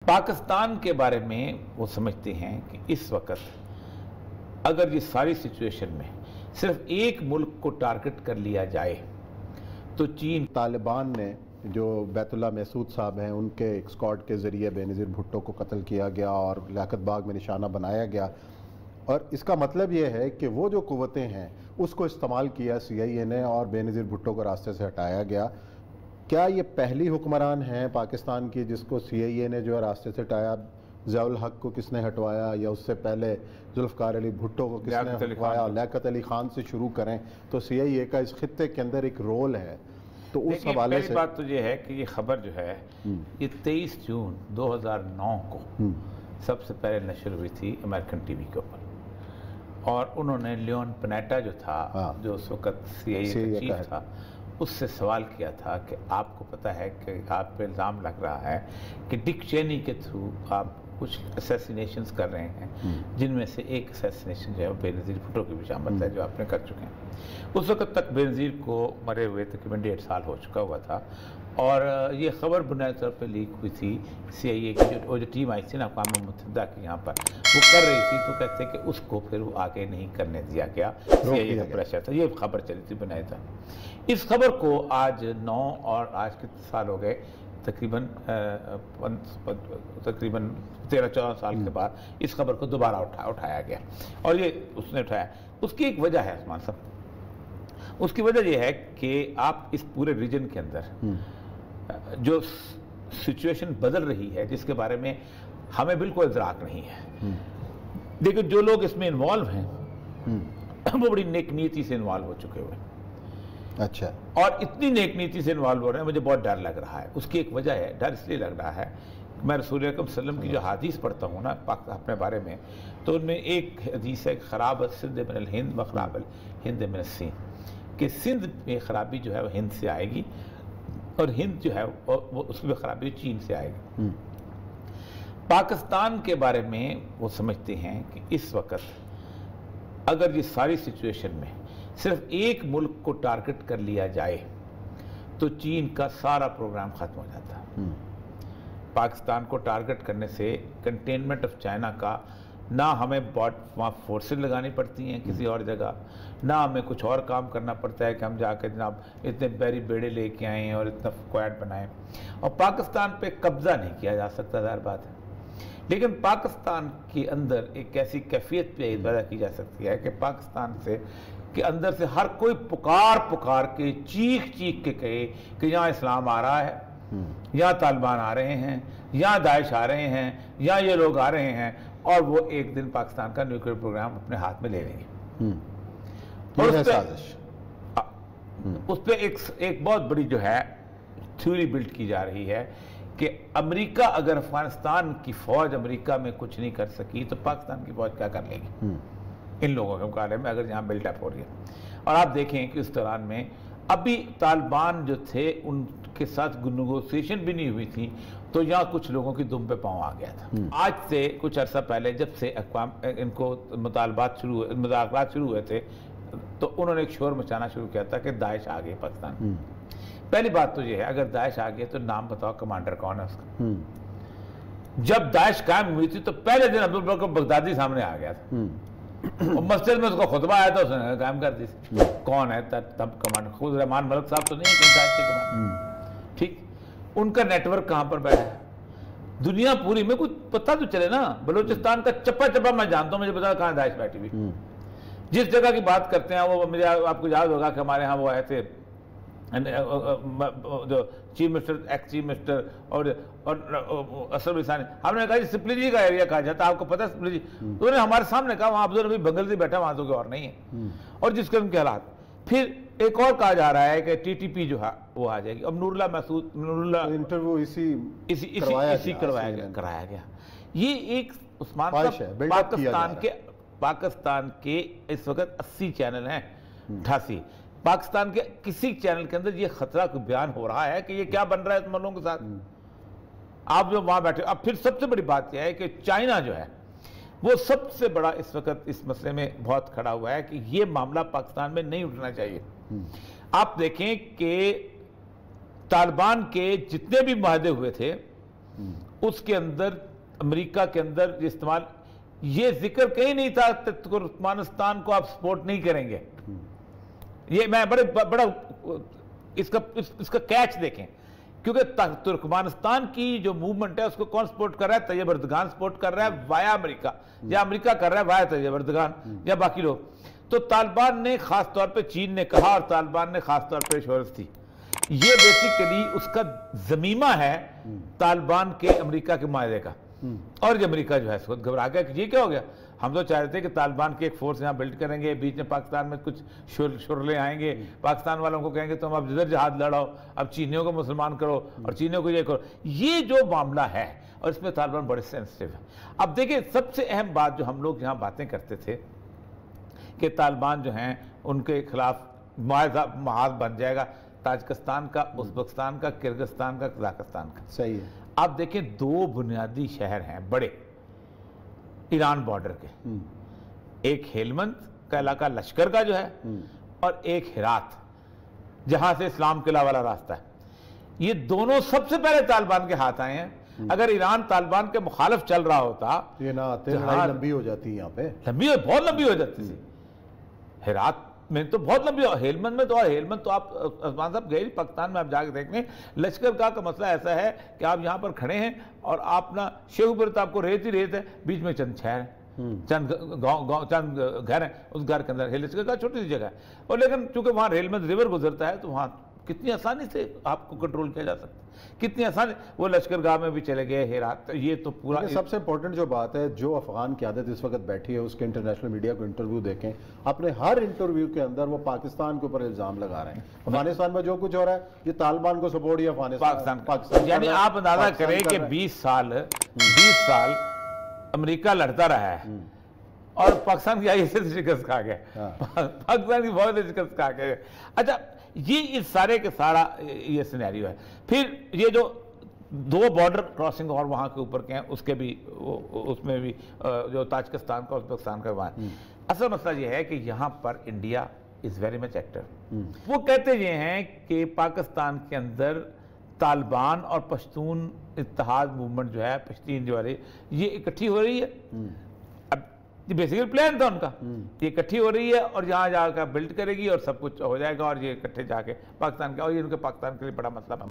पाकिस्तान के बारे में वो समझते हैं कि इस वक्त अगर ये सारी सिचुएशन में सिर्फ एक मुल्क को टारगेट कर लिया जाए तो चीन। तालिबान ने जो बैतुल्ला महसूद साहब हैं उनके एक स्क्वाड के ज़रिए बेनज़ीर भुट्टो को कत्ल किया गया और लियाकत बाग में निशाना बनाया गया, और इसका मतलब ये है कि वो जो कुव्वतें हैं उसको इस्तेमाल किया CIA ने और बेनज़ीर भुट्टो को रास्ते से हटाया गया। क्या ये पहली हुक्मरान हैं पाकिस्तान की जिसको CIA ने जो है रास्ते से हटाया? ज़ियाउल हक को किसने हटवाया, या उससे पहले जुल्फ़िकार अली भुट्टो को किसने हटवाया? लियाकत अली खान से शुरू करें तो CIA का इस खित्ते के अंदर एक रोल है। तो उस हवाले से बात तो ये है कि ये खबर जो है ये 23 जून 2009 को सबसे पहले नशर हुई थी अमेरिकन टीवी के ऊपर, और उन्होंने लियोन पनेटा जो था जो उस वक्त CIA का चीफ था उससे सवाल किया था कि आपको पता है कि आप पे इल्ज़ाम लग रहा है कि डिक चेनी के थ्रू आप कुछ असैसिनेशंस कर रहे हैं, जिनमें से एक असैसिनेशन जो है वो बेनज़ीर भुट्टो की भी शामिल है जो आपने कर चुके हैं। उस वक्त तक बेनज़ीर को मरे हुए तकरीबन 1.5 साल हो चुका हुआ था, और ये खबर बुनियादी तौर पर लीक हुई थी CIA की जो टीम आई थी ना अक़वाम मुत्तहिदा की, यहाँ पर वो कर रही थी, तो कहते कि उसको फिर वो आगे नहीं करने दिया गया, CIA का प्रेशर था, ये खबर चली थी बुनियादी तौर। इस खबर को आज 9 और आज कितने साल हो गए, तकरीबन 13-14 साल के बाद इस खबर को दोबारा उठाया गया, और ये उसने उठाया। उसकी एक वजह है उस्मान साहब, उसकी वजह यह है कि आप इस पूरे रीजन के अंदर जो सिचुएशन बदल रही है जिसके बारे में हमें बिल्कुल इदराक नहीं है, लेकिन जो लोग इसमें इन्वॉल्व हैं वो बड़ी नेक नीति से इन्वॉल्व हो चुके हुए। अच्छा। और इतनी नेक नीति से इन्वॉल्व हो रहे हैं, मुझे बहुत डर लग रहा है। उसकी एक वजह है, डर इसलिए लग रहा है, मैं रसूल अकरम सल्लल्लाहु अलैहि वसल्लम की जो हदीस पढ़ता हूँ ना अपने बारे में, तो उनमें एक हदीस है खराब सिंध मिनल हिंद व खराब हिंद मिनल सिंध, कि सिंध में खराबी जो है वो हिंद से आएगी और हिंद जो है वो उसकी खराबी चीन से आएगी। पाकिस्तान के बारे में वो समझते हैं कि इस वक्त अगर ये सारी सिचुएशन में सिर्फ एक मुल्क को टारगेट कर लिया जाए तो चीन का सारा प्रोग्राम खत्म हो जाता है। पाकिस्तान को टारगेट करने से कंटेनमेंट ऑफ चाइना का ना हमें वहाँ फोर्सेज लगानी पड़ती हैं किसी और जगह, ना हमें कुछ और काम करना पड़ता है कि हम जाकर जनाब इतने बैरी बेड़े लेके आएँ और इतना स्क्वाड बनाएं, और पाकिस्तान पे कब्जा नहीं किया जा सकता, ज़ाहिर बात है। लेकिन पाकिस्तान के अंदर एक ऐसी कैफियत पैदा की जा सकती है कि पाकिस्तान से के अंदर से हर कोई पुकार के चीख के कहे कि यहाँ इस्लाम आ रहा है, यहाँ तालिबान आ रहे हैं, यहाँ दाइश आ रहे हैं, यहाँ ये लोग आ रहे हैं, और वो एक दिन पाकिस्तान का न्यूक्लियर प्रोग्राम अपने हाथ में ले लेंगे। और उस पर एक बहुत बड़ी जो है थ्योरी बिल्ड की जा रही है कि अमेरिका अगर अफगानिस्तान की फौज अमेरिका में कुछ नहीं कर सकी तो पाकिस्तान की फौज क्या कर लेगी इन लोगों के मुकाबले में, अगर यहाँ बिल्डअप हो रही है। और आप देखें कि उस दौरान में अभी तालिबान जो थे उनके साथ नेगोशिएशन भी नहीं हुई थी, तो यहाँ कुछ लोगों की दुम पे पाँव आ गया था। आज से कुछ अरसा पहले जब से इनको मुतालबात शुरू हुए थे, तो उन्होंने एक शोर मचाना शुरू किया था कि दाइश आ गई पाकिस्तान। पहली बात तो ये है, अगर दाइश आ गया तो नाम बताओ कमांडर कौन है उसका। जब दाइश कायम हुई थी तो पहले दिन अब्दुल बकर बगदादी सामने आ गया था, और मस्जिद में उसका खुतबा आया था, उसने कायम कर दी। कौन है तब कमांडर? खुद रहमान मलिक साहब तो नहीं है दाइश के कमांडर। ठीक, उनका नेटवर्क कहाँ पर बैठा है? दुनिया पूरी में कुछ पता तो चले ना। बलूचिस्तान का चप्पा मैं जानता हूँ, मुझे पता कहाँ दाइश बैठी हुई। जिस जगह की बात करते हैं वो मुझे आपको याद होगा कि हमारे यहाँ वो आए थे जो chief minister, ex chief minister और असद अली, हमने कहा सिपली जी का एरिया कहा जाता है, आपको पता है सिपली जी? तो उन्होंने हमारे सामने कहा वहाँ अब्दुल नबी बंगल से बैठा, वहाँ तो कोई और नहीं है। और जिस किस्म के हालात, फिर एक और कहा जा रहा है कि TTP जो है वो आ जाएगी। अब नूरुल्लाह इंटरव्यू इसी कराया गया। ये एक उस्मान पाकिस्तान के इस वक्त 80 चैनल हैं, 88। पाकिस्तान के किसी चैनल के अंदर ये खतरा को बयान हो रहा है कि ये क्या बन रहा है मुल्कों के साथ, आप जो वहां बैठे। अब फिर सबसे बड़ी बात यह है कि चाइना जो है वो सबसे बड़ा इस वक्त इस मसले में बहुत खड़ा हुआ है कि ये मामला पाकिस्तान में नहीं उठना चाहिए। आप देखें कि तालिबान के जितने भी माहदे हुए थे उसके अंदर अमेरिका के अंदर इस्तेमाल, ये जिक्र कहीं नहीं था तुर्कमानिस्तान को आप सपोर्ट नहीं करेंगे। ये मैं बड़ा इसका कैच देखें, क्योंकि तुर्कमानिस्तान की जो मूवमेंट है उसको कौन सपोर्ट कर रहा है? तैयब एर्दोगान सपोर्ट कर रहा है वाया अमेरिका, या अमेरिका कर रहा है वाया तैयब एर्दोगान या बाकी लोग। तो तालिबान ने खास तौर पे, चीन ने कहा और तालिबान ने खास तौर पे एश्योरेंस थी। ये बेसिकली उसका जमीमा है तालिबान के अमेरिका के मायदे का। और ये अमेरिका जो है इसको घबरा गया कि ये क्या हो गया, हम तो चाह रहे थे कि तालिबान की एक फोर्स यहाँ बिल्ड करेंगे, बीच में पाकिस्तान में कुछ शुरले आएंगे, पाकिस्तान वालों को कहेंगे तुम अब जिधर जहाद लड़ाओ, अब चीनियों को मुसलमान करो और चीनियों को ये करो। ये जो मामला है, और इसमें तालिबान बड़े सेंसिटिव है। अब देखिए, सबसे अहम बात जो हम लोग यहाँ बातें करते थे कि तालिबान जो हैं उनके खिलाफ महाज बन जाएगा, ताजिकिस्तान का, उज़्बेकिस्तान का, किर्गिस्तान का, कजाकिस्तान का। सही है। आप देखें, दो बुनियादी शहर हैं बड़े ईरान बॉर्डर के, एक हेलमंद का इलाका लश्कर का जो है, और एक हिरात जहां से इस्लाम किला वाला रास्ता है। ये दोनों सबसे पहले तालिबान के हाथ आए हैं। अगर ईरान तालिबान के मुखालिफ चल रहा होता, ये ना आते, लड़ाई लंबी हो जाती है, यहाँ पे बहुत लंबी हो जाती थी। हिरात में तो बहुत लंबी, हेलमंद में तो, और हेलमंद तो आप उस्मान साहब गए पाकिस्तान में, आप जाके देख लें। लश्कर का मसला ऐसा है कि आप यहाँ पर खड़े हैं और आप ना शेखपुर तो आपको रेत ही रेत है, बीच में चंद शहर है, चंद गाँव, चंद घर हैं, उस घर के अंदर लश्कर का छोटी सी जगह है। और लेकिन चूंकि वहाँ हेलमंद रिवर गुजरता है तो वहाँ कितनी आसानी से आपको कंट्रोल किया जा सकता है, कितनी आसानी। वो लश्कर गाह में भी चले गए, हेरात, ये तो पूरा। सबसे इंपॉर्टेंट जो बात है, जो अफगान क़यादत इस वक्त बैठी है, उसके इंटरनेशनल मीडिया को इंटरव्यू देखें, अपने हर इंटरव्यू के अंदर वो पाकिस्तान के ऊपर इल्जाम लगा रहे हैं। अफगानिस्तान में जो कुछ हो रहा है, ये तालिबान को सपोर्ट, या पाकिस्तान। यानी आप अंदाजा करें कि 20 साल अमेरिका लड़ता रहा है और पाकिस्तान की आईएसआई से शिकस्त खा गया, पाकिस्तान की फौज से शिकस्त खा गया। अच्छा, ये इस सारे के सारा ये सिनेरियो है। फिर ये जो दो बॉर्डर क्रॉसिंग और वहाँ के ऊपर के हैं, उसके भी उसमें भी जो ताजिकिस्तान का, उज़्बेकिस्तान का, वहाँ असल मसला ये है कि यहाँ पर India is very much active. वो कहते ये हैं कि पाकिस्तान के अंदर तालिबान और पश्तून इत्तेहाद मूवमेंट जो है, पश्तीन जो है, ये इकट्ठी हो रही है। ये बेसिकली प्लान था उनका, ये इकट्ठी हो रही है और यहाँ जाकर बिल्ड करेगी और सब कुछ हो जाएगा और ये इकट्ठे जाके पाकिस्तान का, और ये उनके पाकिस्तान के लिए बड़ा मसला